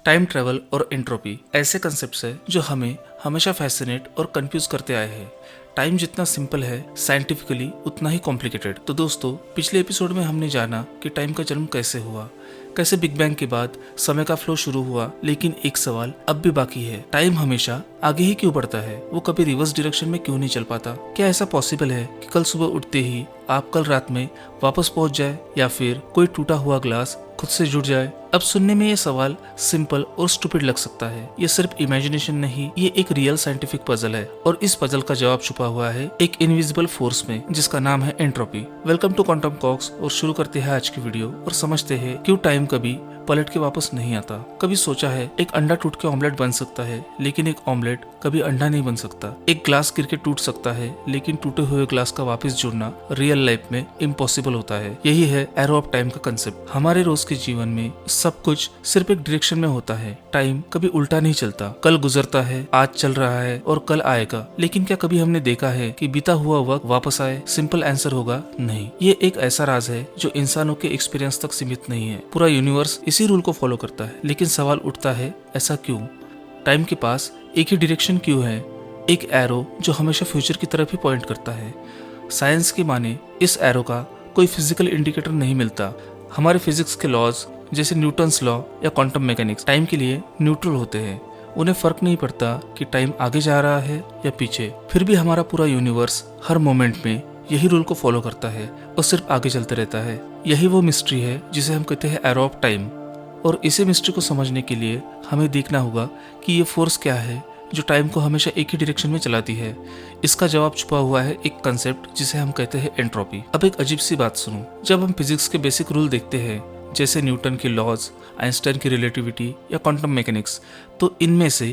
Time travel और entropy ऐसे concepts है जो हमें हमेशा फैसिनेट और कंफ्यूज करते आए हैं। टाइम जितना सिंपल है साइंटिफिकली उतना ही कॉम्प्लिकेटेड। तो दोस्तों, पिछले एपिसोड में हमने जाना कि टाइम का जन्म कैसे हुआ, कैसे बिग बैंग के बाद समय का फ्लो शुरू हुआ। लेकिन एक सवाल अब भी बाकी है, टाइम हमेशा आगे ही क्यों बढ़ता है? वो कभी रिवर्स डायरेक्शन में क्यों नहीं चल पाता? क्या ऐसा पॉसिबल है कि कल सुबह उठते ही आप कल रात में वापस पहुंच जाए, या फिर कोई टूटा हुआ ग्लास खुद से जुड़ जाए? अब सुनने में ये सवाल सिंपल और स्टूपिड लग सकता है। ये सिर्फ इमेजिनेशन नहीं, ये एक रियल साइंटिफिक पजल है, और इस पजल का जवाब छुपा हुआ है एक इनविजिबल फोर्स में, जिसका नाम है entropy. Welcome to Quantum Talks, और शुरू करते हैं आज की वीडियो और समझते हैं क्यों टाइम कभी पलट के वापस नहीं आता। कभी सोचा है एक अंडा टूट के ऑमलेट बन सकता है, लेकिन एक ऑमलेट कभी अंडा नहीं बन सकता। एक ग्लास गिर के टूट सकता है, लेकिन टूटे हुए ग्लास का वापस जुड़ना रियल लाइफ में इम्पॉसिबल होता है। यही है एरो ऑफ टाइम का कंसेप्ट। हमारे रोज के जीवन में सब कुछ सिर्फ एक डायरेक्शन में होता है। टाइम कभी उल्टा नहीं चलता। कल गुजरता है, आज चल रहा है और कल आएगा। लेकिन क्या कभी हमने देखा है कि बीता हुआ वक्त वापस आए? सिंपल आंसर होगा नहीं। ये एक ऐसा राज है जो इंसानों के एक्सपीरियंस तक सीमित नहीं है। पूरा यूनिवर्स इसी रूल को फॉलो करता है। लेकिन सवाल उठता है, ऐसा क्यों? टाइम के पास एक ही डायरेक्शन क्यों है? एक एरो जो हमेशा फ्यूचर की तरफ ही पॉइंट करता है। साइंस की माने इस एरो का कोई फिजिकल इंडिकेटर नहीं मिलता। हमारे फिजिक्स के लॉज जैसे न्यूटन्स लॉ या क्वांटम मैकेनिक्स टाइम के लिए न्यूट्रल होते हैं। उन्हें फर्क नहीं पड़ता कि टाइम आगे जा रहा है या पीछे। फिर भी हमारा पूरा यूनिवर्स हर मोमेंट में यही रूल को फॉलो करता है और सिर्फ आगे चलते रहता है। यही वो मिस्ट्री है जिसे हम कहते हैं एरो ऑफ टाइम। और इसी मिस्ट्री को समझने के लिए हमें देखना होगा कि ये फोर्स क्या है जो टाइम को हमेशा एक ही डायरेक्शन में चलाती है। इसका जवाब छुपा हुआ है एक कंसेप्ट जिसे हम कहते हैं एंट्रोपी। अब एक अजीब सी बात सुनो, जब हम फिजिक्स के बेसिक रूल देखते हैं जैसे न्यूटन की लॉज, आइंस्टाइन की रिलेटिविटी या क्वांटम मैकेनिक्स, तो इनमें से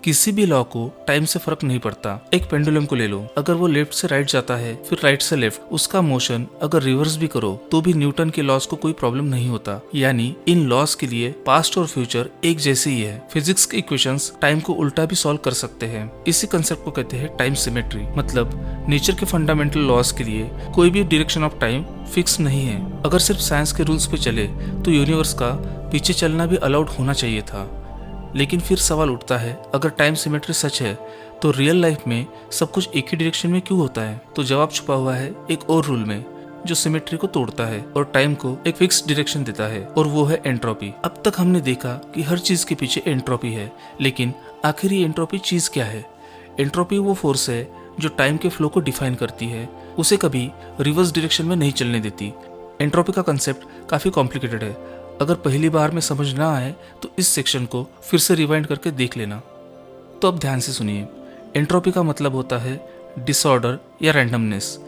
किसी भी लॉ को टाइम से फर्क नहीं पड़ता। एक पेंडुलम को ले लो, अगर वो लेफ्ट से राइट जाता है फिर राइट से लेफ्ट, उसका मोशन अगर रिवर्स भी करो तो भी न्यूटन के लॉज को कोई प्रॉब्लम नहीं होता। यानी इन लॉज के लिए पास्ट और फ्यूचर एक जैसे ही है। फिजिक्स के इक्वेशंस टाइम को उल्टा भी सॉल्व कर सकते हैं। इसी कंसेप्ट को कहते हैं टाइम सिमेट्री। मतलब नेचर के फंडामेंटल लॉज के लिए कोई भी डायरेक्शन ऑफ टाइम फिक्स नहीं है। अगर सिर्फ साइंस के रूल्स पे चले तो यूनिवर्स का पीछे चलना भी अलाउड होना चाहिए था। लेकिन फिर सवाल उठता है, अगर टाइम सिमेट्री सच है तो रियल लाइफ में सब कुछ एक ही डायरेक्शन में क्यों होता है? तो जवाब छुपा हुआ है एक और रूल में जो सिमेट्री को तोड़ता है और टाइम को एक फिक्स डायरेक्शन देता है, और वो है एंट्रोपी। अब तक हमने देखा कि हर चीज के पीछे एंट्रोपी है, लेकिन आखिर ये एंट्रोपी चीज क्या है? एंट्रोपी वो फोर्स है जो टाइम के फ्लो को डिफाइन करती है, उसे कभी रिवर्स डायरेक्शन में नहीं चलने देती। एंट्रोपी का कंसेप्ट काफी कॉम्प्लिकेटेड है। अगर पहली बार में समझ ना आए तो इस सेक्शन को फिर से रिवाइंड करके देख लेना। तो अब ध्यान से सुनिए। एंट्रोपी का मतलब होता है डिसऑर्डर या रैंडमनेस।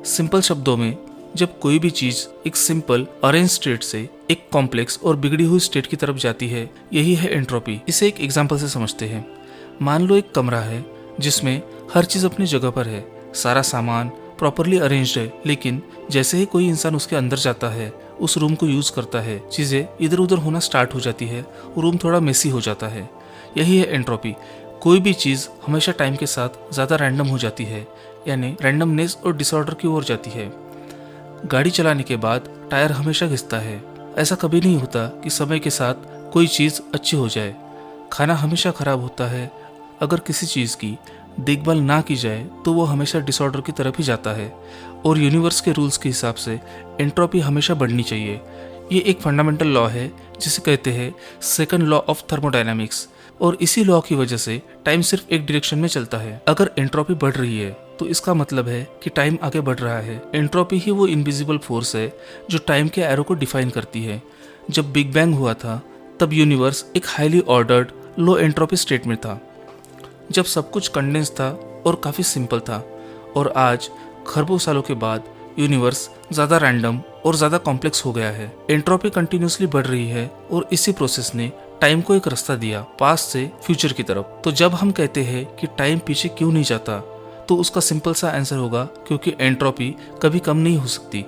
सिंपल शब्दों में, जब कोई भी चीज एक सिंपल अरेंज स्टेट से एक कॉम्प्लेक्स और बिगड़ी हुई स्टेट की तरफ जाती है, यही है एंट्रोपी। इसे एक एग्जाम्पल से समझते हैं। मान लो एक कमरा है जिसमें हर चीज अपनी जगह पर है, सारा सामान प्रॉपरली अरेंज्ड है, लेकिन जैसे ही कोई इंसान उसके अंदर जाता है, उस रूम को यूज करता है, चीजें इधर उधर होना स्टार्ट हो जाती है, रूम थोड़ा मेसी हो जाता है। यही है एंट्रोपी। कोई भी चीज हमेशा टाइम के साथ ज्यादा रैंडम हो जाती है, यानी रैंडमनेस और डिसऑर्डर की ओर जाती है। गाड़ी चलाने के बाद टायर हमेशा घिसता है। ऐसा कभी नहीं होता कि समय के साथ कोई चीज अच्छी हो जाए। खाना हमेशा खराब होता है। अगर किसी चीज की देखभाल ना की जाए तो वो हमेशा डिसऑर्डर की तरफ ही जाता है। और यूनिवर्स के रूल्स के हिसाब से एंट्रोपी हमेशा बढ़नी चाहिए। ये एक फंडामेंटल लॉ है जिसे कहते हैं सेकंड लॉ ऑफ थर्मोडायनामिक्स, और इसी लॉ की वजह से टाइम सिर्फ एक डायरेक्शन में चलता है। अगर एंट्रोपी बढ़ रही है तो इसका मतलब है कि टाइम आगे बढ़ रहा है। एंट्रोपी ही वो इनविजिबल फोर्स है जो टाइम के एरो को डिफाइन करती है। जब बिग बैंग हुआ था तब यूनिवर्स एक हाईली ऑर्डर्ड लो एंट्रोपी स्टेट में था, जब सब कुछ कंडेंस था और काफी सिंपल था। और आज खरबों सालों के बाद यूनिवर्स ज्यादा रैंडम और ज्यादा कॉम्प्लेक्स हो गया है। एंट्रोपी कंटिन्यूसली बढ़ रही है और इसी प्रोसेस ने टाइम को एक रास्ता दिया, पास्ट से फ्यूचर की तरफ। तो जब हम कहते हैं कि टाइम पीछे क्यों नहीं जाता, तो उसका सिंपल सा आंसर होगा क्योंकि एंट्रोपी कभी कम नहीं हो सकती।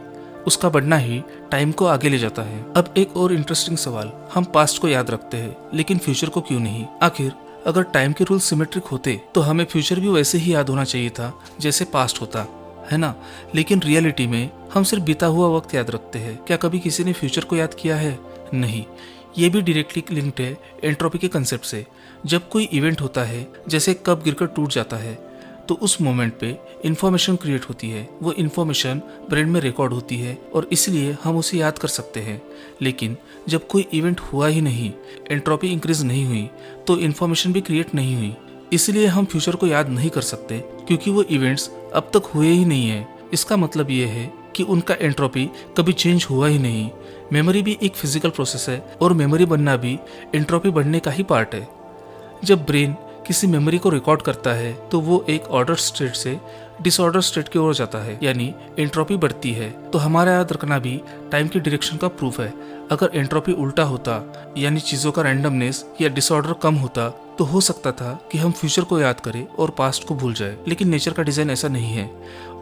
उसका बढ़ना ही टाइम को आगे ले जाता है। अब एक और इंटरेस्टिंग सवाल, हम पास्ट को याद रखते हैं लेकिन फ्यूचर को क्यों नहीं? आखिर अगर टाइम के रूल सिमेट्रिक होते तो हमें फ्यूचर भी वैसे ही याद होना चाहिए था जैसे पास्ट होता है ना। लेकिन रियलिटी में हम सिर्फ बीता हुआ वक्त याद रखते हैं। क्या कभी किसी ने फ्यूचर को याद किया है? नहीं। ये भी डायरेक्टली लिंक्ड है एंट्रोपी के कंसेप्ट से। जब कोई इवेंट होता है, जैसे कप गिरकर टूट जाता है, तो उस मोमेंट पे इंफॉर्मेशन क्रिएट होती है। वो इंफॉर्मेशन ब्रेन में रिकॉर्ड होती है और इसलिए हम उसे याद कर सकते हैं। लेकिन जब कोई इवेंट हुआ ही नहीं, एंट्रोपी इंक्रीज नहीं हुई, तो इंफॉर्मेशन भी क्रिएट नहीं हुई। इसलिए हम फ्यूचर को याद नहीं कर सकते, क्योंकि वो इवेंट्स अब तक हुए ही नहीं है। इसका मतलब ये है कि उनका एंट्रोपी कभी चेंज हुआ ही नहीं। मेमोरी भी एक फिजिकल प्रोसेस है और मेमोरी बनना भी एंट्रोपी बढ़ने का ही पार्ट है। जब ब्रेन किसी मेमोरी को रिकॉर्ड करता है तो वो एक ऑर्डर स्टेट से डिसऑर्डर स्टेट की ओर जाता है, यानी एंट्रोपी बढ़ती है। तो हमारा याद रखना भी टाइम की डायरेक्शन का प्रूफ है। अगर एंट्रोपी उल्टा होता, यानी चीजों का रैंडमनेस या डिसऑर्डर कम होता, तो हो सकता था कि हम फ्यूचर को याद करें और पास्ट को भूल जाए। लेकिन नेचर का डिजाइन ऐसा नहीं है।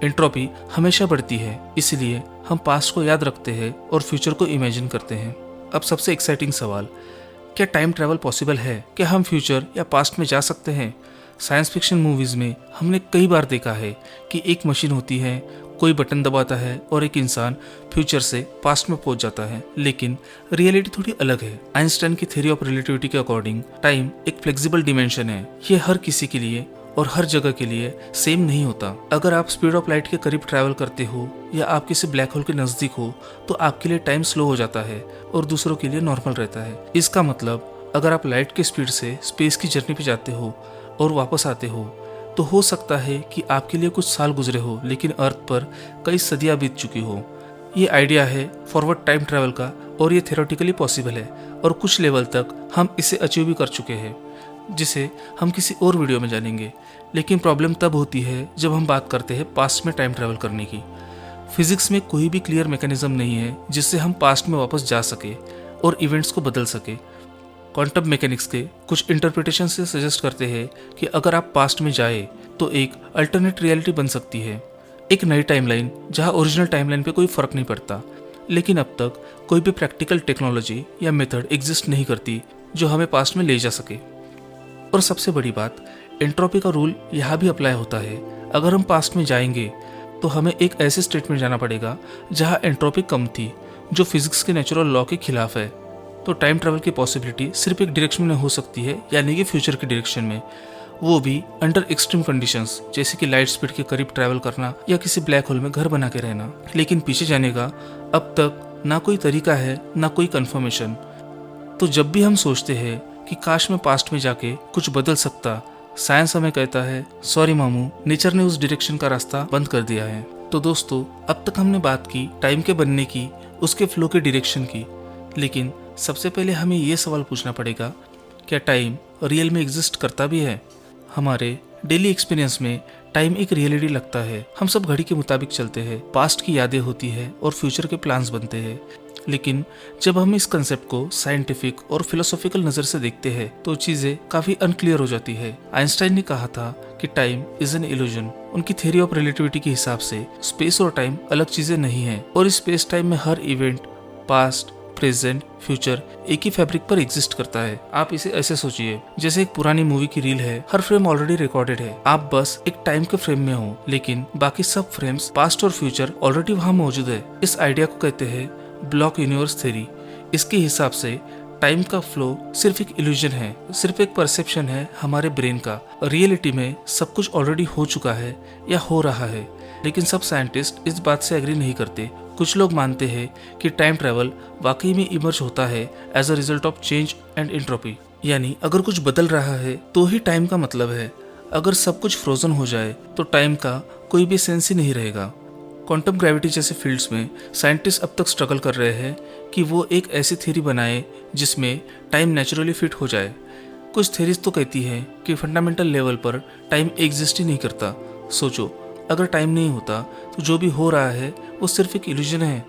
एंट्रोपी हमेशा बढ़ती है, इसलिए हम पास्ट को याद रखते हैं और फ्यूचर को इमेजिन करते हैं। अब सबसे एक्साइटिंग सवाल, क्या टाइम ट्रैवल पॉसिबल है? क्या हम फ्यूचर या पास्ट में जा सकते हैं? साइंस फिक्शन मूवीज में हमने कई बार देखा है कि एक मशीन होती है, कोई बटन दबाता है और एक इंसान फ्यूचर से पास्ट में पहुंच जाता है। लेकिन रियलिटी थोड़ी अलग है। आइंस्टाइन की थ्योरी ऑफ रिलेटिविटी के अकॉर्डिंग टाइम एक फ्लेक्सिबल डिमेंशन है। ये हर किसी के लिए और हर जगह के लिए सेम नहीं होता। अगर आप स्पीड ऑफ लाइट के करीब ट्रैवल करते हो या आप किसी ब्लैक होल के नजदीक हो, तो आपके लिए टाइम स्लो हो जाता है और दूसरों के लिए नॉर्मल रहता है। इसका मतलब अगर आप लाइट के स्पीड से स्पेस की जर्नी पे जाते हो और वापस आते हो, तो हो सकता है कि आपके लिए कुछ साल गुजरे हो, लेकिन अर्थ पर कई सदियां बीत चुकी हो। ये आइडिया है फॉरवर्ड टाइम ट्रैवल का और ये थ्योरेटिकली पॉसिबल है और कुछ लेवल तक हम इसे अचीव भी कर चुके हैं, जिसे हम किसी और वीडियो में जानेंगे। लेकिन प्रॉब्लम तब होती है जब हम बात करते हैं पास्ट में टाइम ट्रैवल करने की। फिजिक्स में कोई भी क्लियर मैकेनिज्म नहीं है जिससे हम पास्ट में वापस जा सके और इवेंट्स को बदल सके। क्वांटम मैकेनिक्स के कुछ इंटरप्रिटेशन से सजेस्ट करते हैं कि अगर आप पास्ट में जाए तो एक अल्टरनेट रियलिटी बन सकती है, एक नई टाइमलाइन जहां ओरिजिनल टाइमलाइन पे कोई फर्क नहीं पड़ता। लेकिन अब तक कोई भी प्रैक्टिकल टेक्नोलॉजी या मेथड एग्जिस्ट नहीं करती जो हमें पास्ट में ले जा सके। और सबसे बड़ी बात, एंट्रोपी का रूल यहाँ भी अप्लाई होता है। अगर हम पास्ट में जाएंगे तो हमें एक ऐसे स्टेट में जाना पड़ेगा जहाँ एंट्रोपी कम थी, जो फिजिक्स के नेचुरल लॉ के खिलाफ है। तो टाइम ट्रैवल की पॉसिबिलिटी सिर्फ एक डायरेक्शन में हो सकती है, यानी कि फ्यूचर की डायरेक्शन में, वो भी अंडर एक्सट्रीम कंडीशंस, जैसे कि लाइट स्पीड के करीब ट्रैवल करना या किसी ब्लैक होल में घर बना के रहना। लेकिन पीछे जाने का अब तक ना कोई तरीका है, ना कोई कंफर्मेशन। तो जब भी हम सोचते हैं कि काश मैं पास्ट में जाके कुछ बदल सकता, साइंस हमें कहता है सॉरी मामू, नेचर ने उस डायरेक्शन का रास्ता बंद कर दिया है। तो दोस्तों, अब तक हमने बात की टाइम के बनने की, उसके फ्लो के डायरेक्शन की। लेकिन सबसे पहले हमें ये सवाल पूछना पड़ेगा, क्या टाइम रियल में एग्जिस्ट करता भी है? हमारे डेली एक्सपीरियंस में टाइम एक रियलिटी लगता है। हम सब घड़ी के मुताबिक चलते हैं, पास्ट की यादें होती है और फ्यूचर के प्लान्स बनते हैं। लेकिन जब हम इस कंसेप्ट को साइंटिफिक और फिलोसॉफिकल नजर से देखते हैं तो चीजें काफी अनक्लियर हो जाती है। आइंस्टाइन ने कहा था कि टाइम इज एन इल्यूजन। उनकी थ्योरी ऑफ रिलेटिविटी के हिसाब से स्पेस और टाइम अलग चीजें नहीं है और इस स्पेस टाइम में हर इवेंट, पास्ट, प्रेजेंट, फ्यूचर एक ही फैब्रिक पर एग्जिस्ट करता है। आप इसे ऐसे सोचिए जैसे एक पुरानी मूवी की रील है, हर फ्रेम ऑलरेडी रिकॉर्डेड है, आप बस एक टाइम के फ्रेम में हो, लेकिन बाकी सब फ्रेम्स, पास्ट और फ्यूचर ऑलरेडी वहाँ मौजूद है। इस आइडिया को कहते हैं ब्लॉक यूनिवर्स थ्योरी। इसके हिसाब से टाइम का फ्लो सिर्फ एक इल्यूजन है, सिर्फ एक परसेप्शन है हमारे ब्रेन का। रियलिटी में सब कुछ ऑलरेडी हो चुका है या हो रहा है। लेकिन सब साइंटिस्ट इस बात से एग्री नहीं करते। कुछ लोग मानते हैं कि टाइम ट्रैवल वाकई में इमर्ज होता है as a result of change and entropy, यानी अगर कुछ बदल रहा है तो ही टाइम का मतलब है। अगर सब कुछ फ्रोजन हो जाए तो टाइम का कोई भी सेंस ही नहीं रहेगा। क्वांटम ग्रेविटी जैसे फील्ड्स में साइंटिस्ट अब तक स्ट्रगल कर रहे हैं कि वो एक ऐसी थ्योरी बनाए जिसमें टाइम नेचुरली फिट हो जाए। कुछ थ्योरीज तो कहती हैं कि फंडामेंटल लेवल पर टाइम एग्जिस्ट ही नहीं करता। सोचो, अगर टाइम नहीं होता तो जो भी हो रहा है वो सिर्फ एक इल्यूजन है,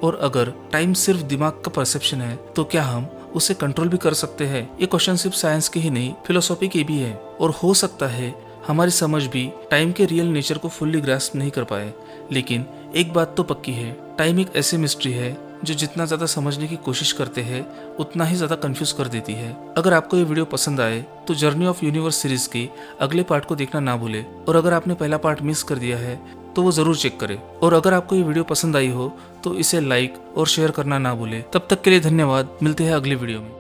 और अगर टाइम सिर्फ दिमाग का परसेप्शन है तो क्या हम उसे कंट्रोल भी कर सकते हैं? ये क्वेश्चन सिर्फ साइंस के ही नहीं, फिलोसॉफी के भी है। और हो सकता है हमारी समझ भी टाइम के रियल नेचर को फुल्ली ग्रास्प नहीं कर पाए। लेकिन एक बात तो पक्की है, टाइम एक ऐसी मिस्ट्री है जो जितना ज्यादा समझने की कोशिश करते हैं उतना ही ज्यादा कंफ्यूज कर देती है। अगर आपको ये वीडियो पसंद आए तो जर्नी ऑफ यूनिवर्स सीरीज के अगले पार्ट को देखना ना भूले, और अगर आपने पहला पार्ट मिस कर दिया है तो वो ज़रूर चेक करें। और अगर आपको ये वीडियो पसंद आई हो तो इसे लाइक और शेयर करना ना भूलें। तब तक के लिए धन्यवाद, मिलते हैं अगली वीडियो में।